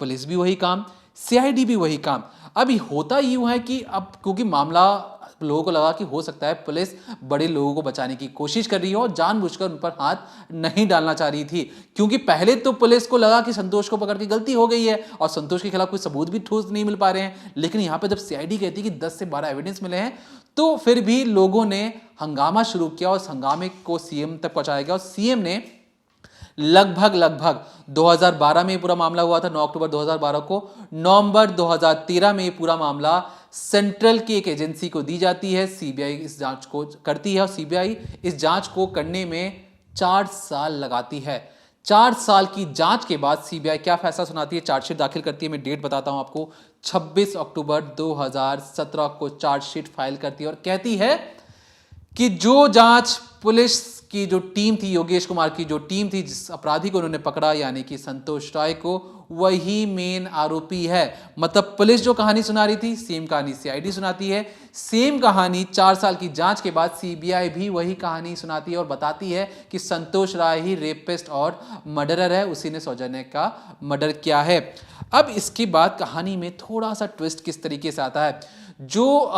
पुलिस भी वही काम, सीआईडी भी वही काम। अभी होता यूं है कि अब क्योंकि मामला लोगों को लगा कि हो सकता है पुलिस बड़े लोगों को बचाने की कोशिश कर रही हो और जानबूझकर उन पर हाथ नहीं डालना चाह रही थी, क्योंकि पहले तो पुलिस को लगा कि संतोष को पकड़ के गलती हो गई है और संतोष के खिलाफ कोई सबूत भी ठोस नहीं मिल पा रहे हैं। लेकिन यहां पे जब सीआईडी कहती है कि 10 से 12 एविडेंस मिले हैं, तो फिर भी लोगों ने हंगामा शुरू किया और उस हंगामे को सीएम तक पहुंचाया गया और सीएम ने लगभग 2012 में ये पूरा मामला हुआ था, 9 अक्टूबर 2012 को। नवंबर 2013 में ये पूरा मामला सेंट्रल की एक एजेंसी को दी जाती है, सीबीआई इस जांच को करती है और सीबीआई इस जांच को करने में 4 साल लगाती है। 4 साल की जांच के बाद सीबीआई क्या फैसला सुनाती है, चार्जशीट दाखिल करती है। मैं डेट बताता हूं आपको, 26 अक्टूबर 2017 को चार्जशीट फाइल करती है और कहती है कि जो जांच पुलिस की जो टीम थी, योगेश कुमार की जो टीम थी, जिस अपराधी को उन्होंने पकड़ा यानी कि संतोष राय को, वही मेन आरोपी है। मतलब पुलिस जो कहानी सुना रही थी, सेम कहानी सीआईडी सुनाती है। सेम कहानी 4 साल की जांच के बाद सीबीआई भी वही कहानी सुनाती है और बताती है कि संतोष राय ही रेपिस्ट और मर्डरर है, उसी ने सौजन्या का मर्डर किया है। अब इसके बाद कहानी में थोड़ा सा ट्विस्ट किस तरीके से आता है, जो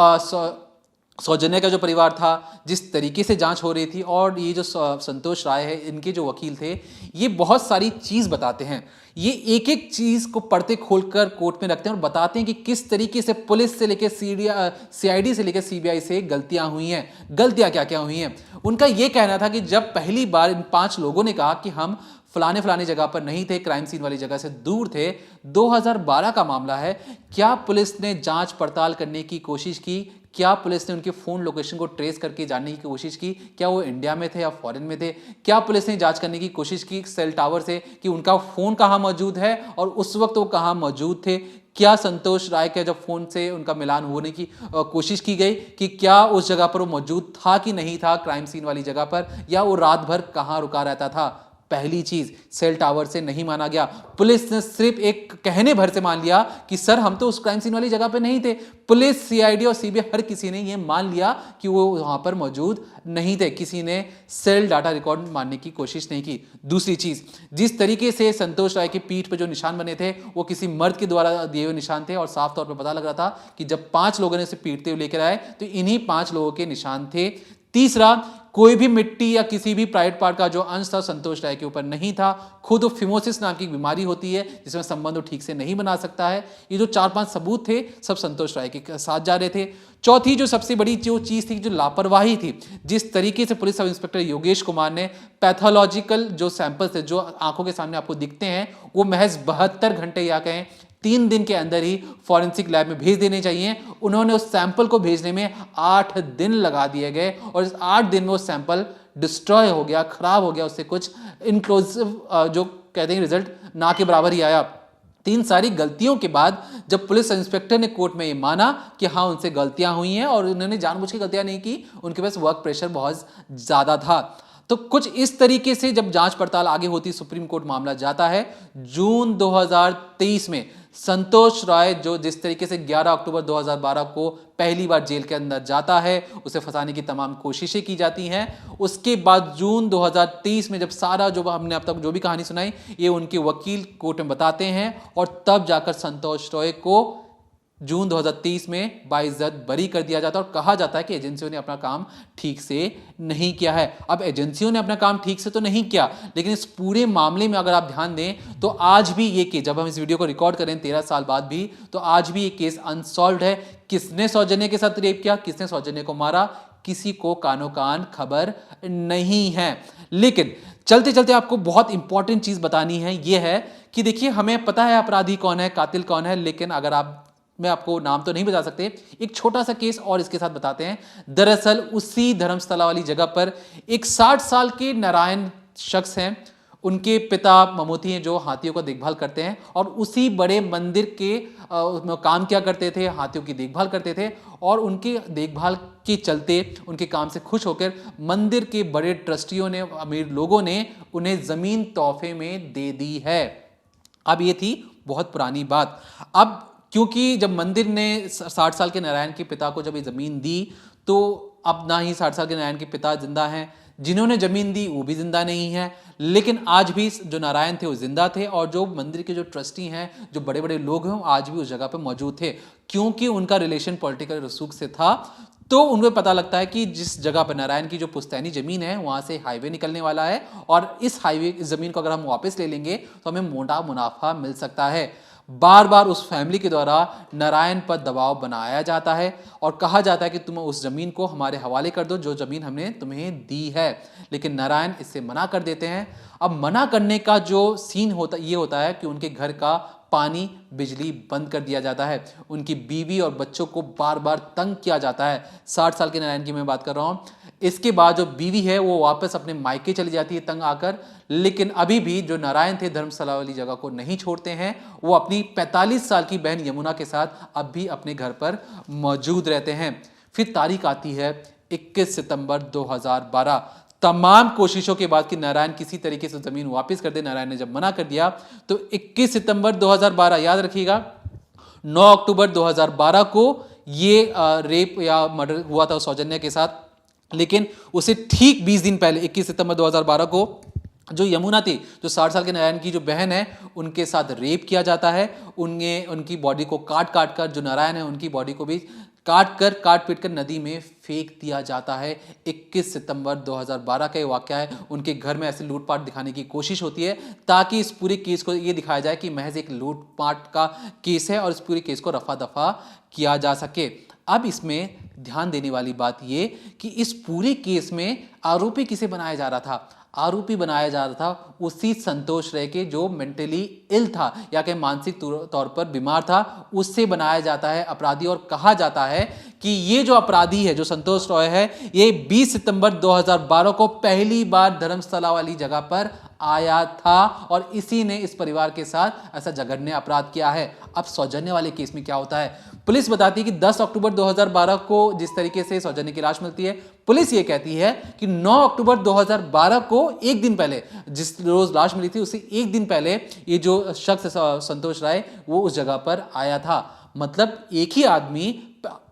सौजन्या का जो परिवार था, जिस तरीके से जांच हो रही थी, और ये जो संतोष राय है, इनके जो वकील थे, ये बहुत सारी चीज बताते हैं। ये एक एक चीज को पढ़ते खोलकर कोर्ट में रखते हैं और बताते हैं कि किस तरीके से पुलिस से लेकर सीआईडी से लेकर सीबीआई से गलतियां हुई हैं। गलतियां क्या क्या हुई हैं? उनका ये कहना था कि जब पहली बार इन 5 लोगों ने कहा कि हम फलाने जगह पर नहीं थे, क्राइम सीन वाली जगह से दूर थे, 2012 का मामला है, क्या पुलिस ने जांच पड़ताल करने की कोशिश की? क्या पुलिस ने उनके फोन लोकेशन को ट्रेस करके जानने की कोशिश की, क्या वो इंडिया में थे या फॉरेन में थे? क्या पुलिस ने जांच करने की कोशिश की सेल टावर से कि उनका फोन कहां मौजूद है और उस वक्त वो कहां मौजूद थे? क्या संतोष राय के जब फोन से उनका मिलान होने की कोशिश की गई कि क्या उस जगह पर वो मौजूद था कि नहीं था, क्राइम सीन वाली जगह पर, या वो रात भर कहां रुका रहता था? पहली चीज, सेल टावर से नहीं माना गया। पुलिस ने सिर्फ एक कहने भर से मान लिया कि सर हम तो उस क्राइम सीन वाली जगह पे नहीं थे। पुलिस, सीआईडी और सीबीआई हर किसी ने यह मान लिया कि वो वहां पर मौजूद नहीं थे। किसी ने सेल डाटा रिकॉर्ड मानने की कोशिश नहीं की। दूसरी चीज, जिस तरीके से संतोष राय की पीठ पर जो निशान बने थे, वो किसी मर्द के द्वारा दिए हुए निशान थे और साफ तौर पर पता लग रहा था कि जब 5 लोगों ने उसे पीटते हुए लेकर आए तो इन्हीं 5 लोगों के निशान थे। तीसरा, कोई भी मिट्टी या किसी भी प्राइवेट पार्ट का जो अंश था संतोष राय के ऊपर नहीं था। खुद फिमोसिस नाम की बीमारी होती है जिसमें संबंध ठीक से नहीं बना सकता है। ये जो 4-5 सबूत थे सब संतोष राय के साथ जा रहे थे। चौथी जो सबसे बड़ी जो चीज थी, जो लापरवाही थी, जिस तरीके से police sub inspector Yogesh Kumar ने पैथोलॉजिकल जो सैंपल्स थे जो आंखों के सामने आपको दिखते हैं, वो महज 72 घंटे या कहें 3 दिन के अंदर ही फॉरेंसिक लैब में भेज देने चाहिए। उन्होंने उस सैंपल को भेजने में 8 दिन लगा दिए गए और इस 8 दिन में वो सैंपल डिस्ट्रॉय हो गया, खराब हो गया, उससे कुछ इंक्लूसिव जो कहते हैं रिजल्ट ना के बराबर ही आया। 3 सारी गलतियों के बाद जब पुलिस इंस्पेक्टर ने कोर्ट में ये माना कि हाँ उनसे गलतियां हुई हैं और उन्होंने जानबूझ के गलतियां नहीं की, उनके पास वर्क प्रेशर बहुत ज्यादा था, तो कुछ इस तरीके से जब जांच पड़ताल आगे होती, सुप्रीम कोर्ट मामला जाता है। जून 2023 में संतोष राय जो जिस तरीके से 11 अक्टूबर 2012 को पहली बार जेल के अंदर जाता है, उसे फंसाने की तमाम कोशिशें की जाती हैं। उसके बाद जून 2023 में जब सारा जो हमने अब तक जो भी कहानी सुनाई, ये उनके वकील कोर्ट में बताते हैं और तब जाकर संतोष राय को जून 2023 में बाइज्जत बरी कर दिया जाता है और कहा जाता है कि एजेंसियों ने अपना काम ठीक से नहीं किया है। अब एजेंसियों ने अपना काम ठीक से तो नहीं किया, लेकिन इस पूरे मामले में अगर आप ध्यान दें तो आज भी ये केस, जब हम इस वीडियो को रिकॉर्ड करें 13 साल बाद भी, तो आज भी ये केस अनसॉल्व्ड है। किसने सौजन्य के साथ रेप किया, किसने सौजन्य को मारा, किसी को कानो कान खबर नहीं है। लेकिन चलते चलते आपको बहुत इंपॉर्टेंट चीज बतानी है, यह है कि देखिए हमें पता है अपराधी कौन है, कातिल कौन है, लेकिन अगर आप, मैं आपको नाम तो नहीं बता सकते, एक छोटा सा केस और इसके साथ बताते हैं। दरअसल उसी धर्मस्थला वाली जगह पर एक 60 साल के नारायण शख्स हैं, उनके पिता ममोती हैं जो हाथियों का देखभाल करते हैं और उसी बड़े मंदिर के काम किया करते थे, हाथियों की देखभाल करते थे और उनके देखभाल के चलते, उनके काम से खुश होकर मंदिर के बड़े ट्रस्टियों ने, अमीर लोगों ने उन्हें जमीन तोहफे में दे दी है। अब ये थी बहुत पुरानी बात। अब क्योंकि जब मंदिर ने 60 साल के नारायण के पिता को जब ये जमीन दी, तो अब ना ही 60 साल के नारायण के पिता जिंदा हैं, जिन्होंने जमीन दी वो भी जिंदा नहीं है, लेकिन आज भी जो नारायण थे वो जिंदा थे और जो मंदिर के जो ट्रस्टी हैं, जो बड़े बड़े लोग हैं, आज भी उस जगह पर मौजूद थे। क्योंकि उनका रिलेशन पॉलिटिकल रसूख से था, तो उनको पता लगता है कि जिस जगह पर नारायण की जो पुश्तैनी जमीन है वहां से हाईवे निकलने वाला है और इस हाईवे, इस जमीन को अगर हम वापस ले लेंगे तो हमें मोटा मुनाफा मिल सकता है। बार बार उस फैमिली के द्वारा नारायण पर दबाव बनाया जाता है और कहा जाता है कि तुम उस जमीन को हमारे हवाले कर दो, जो जमीन हमने तुम्हें दी है, लेकिन नारायण इससे मना कर देते हैं। अब मना करने का जो सीन होता ये होता है कि उनके घर का पानी, बिजली बंद कर दिया जाता है, उनकी बीवी और बच्चों को बार बार तंग किया जाता है। 60 साल के नारायण की मैं बात कर रहा हूँ। इसके बाद जो बीवी है वो वापस अपने मायके चली जाती है तंग आकर, लेकिन अभी भी जो नारायण थे धर्मशाला वाली जगह को नहीं छोड़ते हैं। वो अपनी 45 साल की बहन यमुना के साथ अब भी अपने घर पर मौजूद रहते हैं। फिर तारीख आती है 21 सितंबर 2012। तमाम कोशिशों के बाद कि नारायण किसी तरीके से जमीन वापस कर दे, नारायण ने जब मना कर दिया तो 21 सितंबर 2012, याद रखिएगा, 9 अक्टूबर 2012 को ये रेप या मर्डर हुआ था सौजन्या के साथ। लेकिन उसे ठीक 20 दिन पहले 21 सितंबर 2012 को जो यमुना थी, जो 60 साल के नारायण की जो बहन है, उनके साथ रेप किया जाता है। उनकी बॉडी को काट काट कर, जो नारायण है उनकी बॉडी को भी काट पीट कर नदी में फेंक दिया जाता है। 21 सितंबर 2012 का ये वाकया है। उनके घर में ऐसे लूटपाट दिखाने की कोशिश होती है ताकि इस पूरे केस को ये दिखाया जाए कि महज एक लूटपाट का केस है और इस पूरे केस को रफा दफा किया जा सके। अब इसमें ध्यान देने वाली बात ये कि इस पूरे केस में आरोपी किसे बनाया जा रहा था? आरोपी बनाया जा रहा था उसी संतोष राय के, जो मेंटली इल था या कि मानसिक तौर पर बीमार था, उससे बनाया जाता है अपराधी। और कहा जाता है कि ये जो अपराधी है, जो संतोष रॉय है, ये 20 सितंबर 2012 को पहली बार धर्मस्थला वाली जगह पर आया था और इसी ने इस परिवार के साथ ऐसा जघन्य अपराध किया है। अब सौजन्य वाले केस में क्या होता है? पुलिस बताती है कि 10 अक्टूबर 2012 को जिस तरीके से सौजन्य की लाश मिलती है, पुलिस ये कहती है कि 9 अक्टूबर 2012 को, एक दिन पहले, जिस रोज लाश मिली थी उससे एक दिन पहले ये जो शख्स संतोष राय वो उस जगह पर आया था। मतलब एक ही आदमी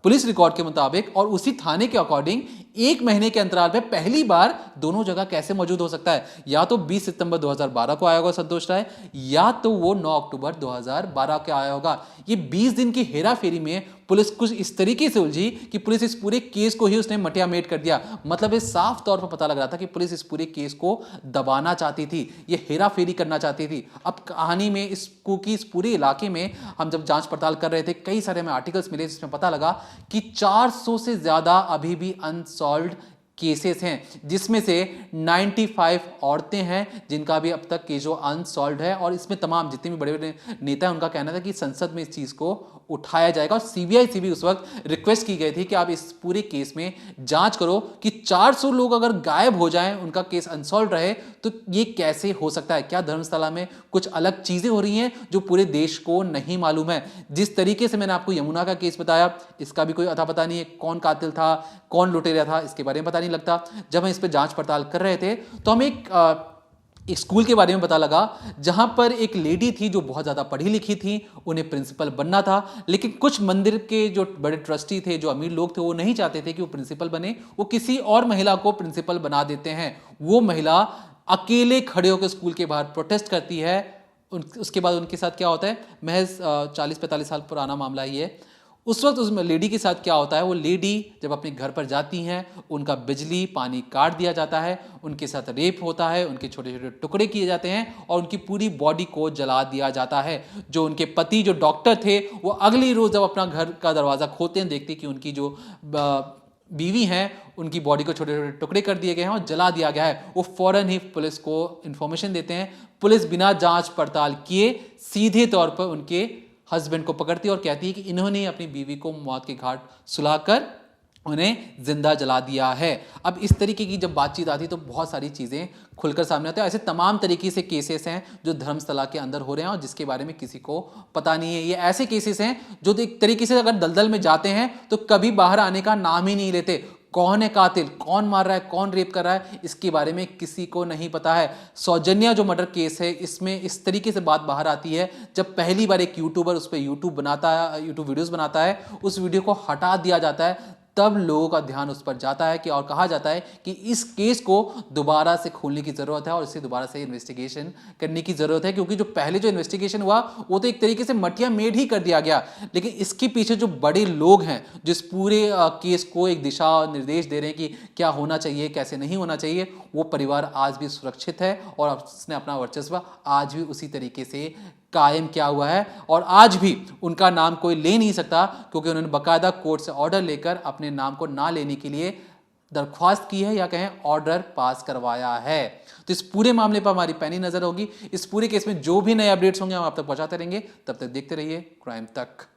पुलिस रिकॉर्ड के मुताबिक और उसी थाने के अकॉर्डिंग 1 महीने के अंतराल पे पहली बार दोनों जगह कैसे मौजूद हो सकता है? या तो 20 सितंबर 2012 को आया होगा संतोष राय, या तो वो 9 अक्टूबर 2012 को आया होगा। ये 20 दिन की हेरा फेरी में पुलिस कुछ इस तरीके से उलझी कि पुलिस इस पूरे केस को ही उसने मटियामेट कर दिया। मतलब ये साफ तौर पर पता लग रहा था कि पुलिस इस पूरे केस को दबाना चाहती थी, ये हेरा फेरी करना चाहती थी। अब कहानी में इस पूरे इलाके में हम जब जांच पड़ताल कर रहे थे, कई सारे हमें आर्टिकल्स मिले जिसमें पता लगा कि 400 से ज्यादा अभी भी अनसॉल्व्ड केसेस हैं, जिसमें से 95 औरतें हैं जिनका भी अब तक केस जो अनसॉल्व्ड है। और इसमें तमाम जितने भी बड़े बड़े नेता हैं उनका कहना था कि संसद में इस चीज को उठाया जाएगा। और सीबीआई से भी उस वक्त रिक्वेस्ट की गई थी कि आप इस पूरे केस में जांच करो कि 400 लोग अगर गायब हो जाएं, उनका केस अनसॉल्व्ड रहे, तो ये कैसे हो सकता है? क्या धर्मस्थला में कुछ अलग चीजें हो रही हैं जो पूरे देश को नहीं मालूम है? जिस तरीके से मैंने आपको यमुना का केस बताया, इसका भी कोई अता पता नहीं है, कौन कातिल था, कौन लुटेरा था, इसके बारे में पता नहीं लगता। जब हम इस पर जांच पड़ताल कर रहे थे तो हम एक स्कूल के बारे में पता लगा जहां पर एक लेडी थी जो बहुत ज़्यादा पढ़ी लिखी थी, उन्हें प्रिंसिपल बनना था, लेकिन कुछ मंदिर के जो बड़े ट्रस्टी थे, जो अमीर लोग थे, वो नहीं चाहते थे कि वो प्रिंसिपल बने, वो किसी और महिला को प्रिंसिपल बना देते हैं। वो महिला अकेले खड़े होकर स्कूल के बाहर प्रोटेस्ट करती है। उसके बाद उनके साथ क्या होता है, महज 40-45 साल पुराना मामला ही है। उस वक्त उस लेडी के साथ क्या होता है, वो लेडी जब अपने घर पर जाती हैं, उनका बिजली पानी काट दिया जाता है, उनके साथ रेप होता है, उनके छोटे छोटे टुकड़े किए जाते हैं और उनकी पूरी बॉडी को जला दिया जाता है। जो उनके पति जो डॉक्टर थे, वो अगली रोज जब अपना घर का दरवाज़ा खोलते हैं, देखते कि उनकी जो बीवी हैं, उनकी बॉडी को छोटे छोटे टुकड़े कर दिए गए हैं और जला दिया गया है। वो फौरन ही पुलिस को इन्फॉर्मेशन देते हैं। पुलिस बिना जांच पड़ताल किए सीधे तौर पर उनके हस्बैंड को पकड़ती है और कहती है कि इन्होंने अपनी बीवी को मौत के घाट सुलाकर उन्हें जिंदा जला दिया है। अब इस तरीके की जब बातचीत आती है तो बहुत सारी चीज़ें खुलकर सामने आती है। ऐसे तमाम तरीके से केसेस हैं जो धर्मस्थला के अंदर हो रहे हैं और जिसके बारे में किसी को पता नहीं है। ये ऐसे केसेस हैं जो एक तरीके से अगर दलदल में जाते हैं तो कभी बाहर आने का नाम ही नहीं लेते। कौन है कातिल, कौन मार रहा है, कौन रेप कर रहा है, इसके बारे में किसी को नहीं पता है। सौजन्या जो मर्डर केस है, इसमें इस तरीके से बात बाहर आती है जब पहली बार एक यूट्यूबर उस पर यूट्यूब वीडियोस बनाता है, उस वीडियो को हटा दिया जाता है, तब लोगों का ध्यान उस पर जाता है कि और कहा जाता है कि इस केस को दोबारा से खोलने की ज़रूरत है और इसे दोबारा से इन्वेस्टिगेशन करने की ज़रूरत है, क्योंकि जो पहले जो इन्वेस्टिगेशन हुआ वो तो एक तरीके से मटिया मेड ही कर दिया गया। लेकिन इसके पीछे जो बड़े लोग हैं जो इस पूरे केस को एक दिशा और निर्देश दे रहे हैं कि क्या होना चाहिए, कैसे नहीं होना चाहिए, वो परिवार आज भी सुरक्षित है और उसने अपना वर्चस्व आज भी उसी तरीके से कायम किया हुआ है और आज भी उनका नाम कोई ले नहीं सकता, क्योंकि उन्होंने बाकायदा कोर्ट से ऑर्डर लेकर अपने नाम को ना लेने के लिए दरख्वास्त की है या कहें ऑर्डर पास करवाया है। तो इस पूरे मामले पर हमारी पैनी नजर होगी। इस पूरे केस में जो भी नए अपडेट्स होंगे हम आप तक पहुंचाते रहेंगे। तब तक देखते रहिए क्राइम तक।